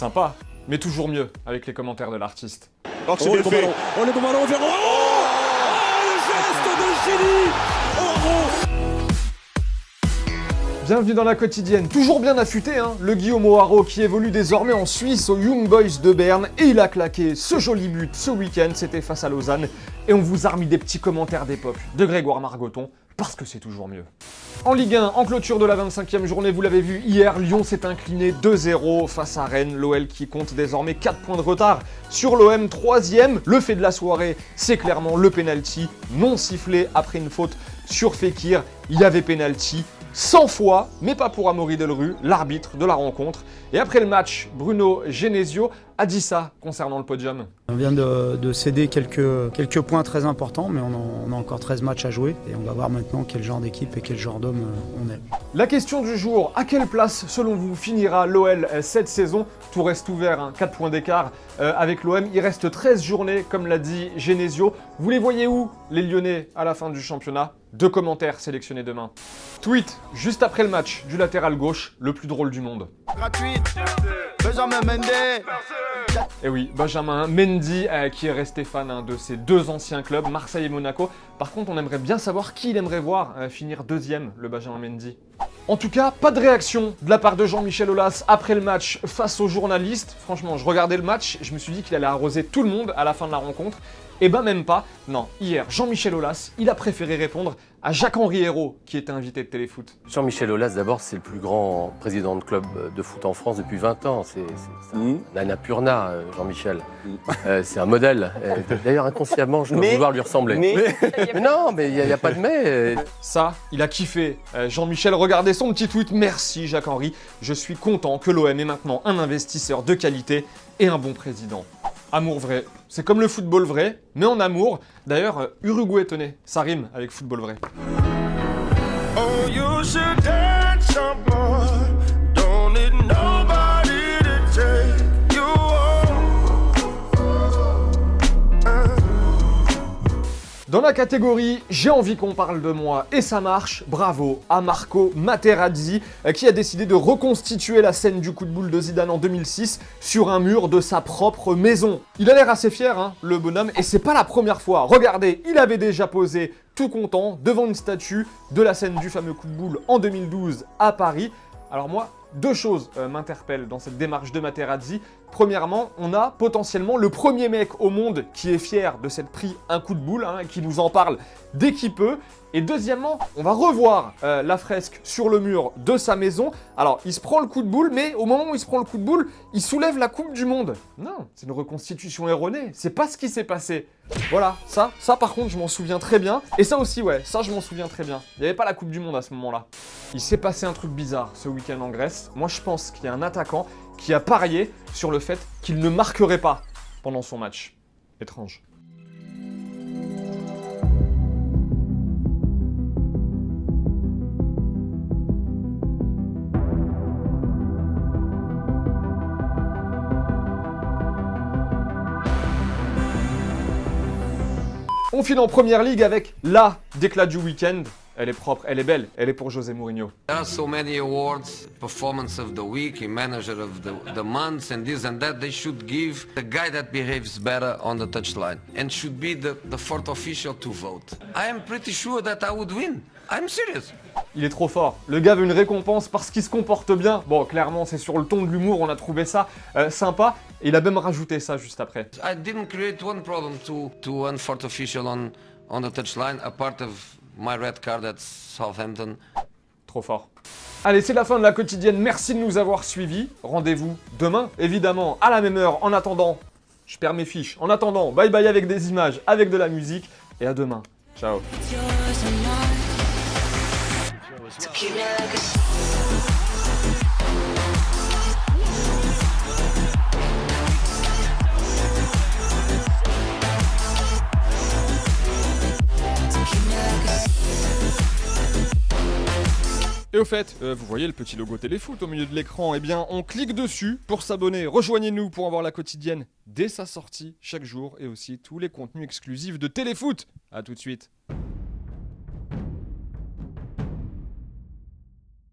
Sympa, mais toujours mieux avec les commentaires de l'artiste. Alors que c'est bien fait. Oh le bon ballon vers... Oh, le geste de génie. Oh. Bienvenue dans la quotidienne, toujours bien affûté, hein, le Guillaume O'Haraud qui évolue désormais en Suisse aux Young Boys de Berne, et il a claqué ce joli but ce week-end, c'était face à Lausanne, et on vous a remis des petits commentaires d'époque de Grégoire Margoton, parce que c'est toujours mieux. En Ligue 1, en clôture de la 25e journée, vous l'avez vu hier, Lyon s'est incliné 2-0 face à Rennes, l'OL qui compte désormais 4 points de retard sur l'OM 3e. Le fait de la soirée, c'est clairement le penalty non sifflé après une faute sur Fekir. Il y avait penalty 100 fois, mais pas pour Amaury Delru, l'arbitre de la rencontre. Et après le match, Bruno Genesio a dit ça concernant le podium. On vient de céder quelques points très importants, mais on a encore 13 matchs à jouer. Et on va voir maintenant quel genre d'équipe et quel genre d'homme on est. La question du jour, à quelle place, selon vous, finira l'OL cette saison? Tout reste ouvert, hein, 4 points d'écart avec l'OM. Il reste 13 journées, comme l'a dit Genesio. Vous les voyez où, les Lyonnais, à la fin du championnat? 2 commentaires sélectionnés demain. Tweet, juste après le match, du latéral gauche, le plus drôle du monde. Gratuite. Benjamin Mendy. Et oui, Benjamin Mendy qui est resté fan de ses 2 anciens clubs, Marseille et Monaco. Par contre, on aimerait bien savoir qui il aimerait voir finir 2e, le Benjamin Mendy. En tout cas, pas de réaction de la part de Jean-Michel Aulas après le match face aux journalistes. Franchement, je regardais le match, je me suis dit qu'il allait arroser tout le monde à la fin de la rencontre. Et ben même pas. Non, hier, Jean-Michel Aulas, il a préféré répondre à Jacques-Henri Hérault, qui était invité de Téléfoot. Jean-Michel Aulas, d'abord, c'est le plus grand président de club de foot en France depuis 20 ans. C'est un annapurna, Jean-Michel. C'est un modèle. D'ailleurs, inconsciemment, je dois vouloir lui ressembler. Mais non, mais il n'y a pas de mais. Ça, il a kiffé. Jean-Michel, regardez son petit tweet. Merci Jacques-Henri. Je suis content que l'OM ait maintenant un investisseur de qualité et un bon président. Amour vrai. C'est comme le football vrai, mais en amour. D'ailleurs, Uruguay, tenez, ça rime avec football vrai. Oh, you should dance some more. Don't need nobody to take you Dans la catégorie « J'ai envie qu'on parle de moi » et ça marche, bravo à Marco Materazzi qui a décidé de reconstituer la scène du coup de boule de Zidane en 2006 sur un mur de sa propre maison. Il a l'air assez fier, hein, le bonhomme, et c'est pas la première fois. Regardez, il avait déjà posé tout content devant une statue de la scène du fameux coup de boule en 2012 à Paris. Alors moi, 2 choses m'interpellent dans cette démarche de Materazzi. Premièrement, on a potentiellement le premier mec au monde qui est fier de s'être pris un coup de boule, hein, qui nous en parle dès qu'il peut. Et deuxièmement, on va revoir la fresque sur le mur de sa maison. Alors, il se prend le coup de boule, mais au moment où il se prend le coup de boule, il soulève la Coupe du Monde. Non, c'est une reconstitution erronée. C'est pas ce qui s'est passé. Voilà, ça par contre, je m'en souviens très bien. Et ça aussi, ouais, ça je m'en souviens très bien. Il n'y avait pas la Coupe du Monde à ce moment-là. Il s'est passé un truc bizarre ce week-end en Grèce. Moi, je pense qu'il y a un attaquant qui a parié sur le fait qu'il ne marquerait pas pendant son match. Étrange. On file en première ligue avec la déclat du week-end. Elle est propre, elle est belle, elle est pour José Mourinho. There are so many awards, performance of the week, manager of the month, and this and that. They should give the guy that behaves better on the touchline and should be the fourth official to vote. I am pretty sure that I would win. I'm serious. Il est trop fort. Le gars veut une récompense parce qu'il se comporte bien. Bon, clairement, c'est sur le ton de l'humour, on a trouvé ça sympa. Et il a même rajouté ça juste après. I didn't create one problem to one fourth official on the touchline, a part of my red card at Southampton. Trop fort. Allez, c'est la fin de la quotidienne. Merci de nous avoir suivis. Rendez-vous demain, évidemment, à la même heure. En attendant, je perds mes fiches. En attendant, bye bye avec des images, avec de la musique. Et à demain. Ciao. Et au fait, vous voyez le petit logo Téléfoot au milieu de l'écran, eh bien on clique dessus pour s'abonner. Rejoignez-nous pour avoir la quotidienne dès sa sortie chaque jour et aussi tous les contenus exclusifs de Téléfoot. A tout de suite.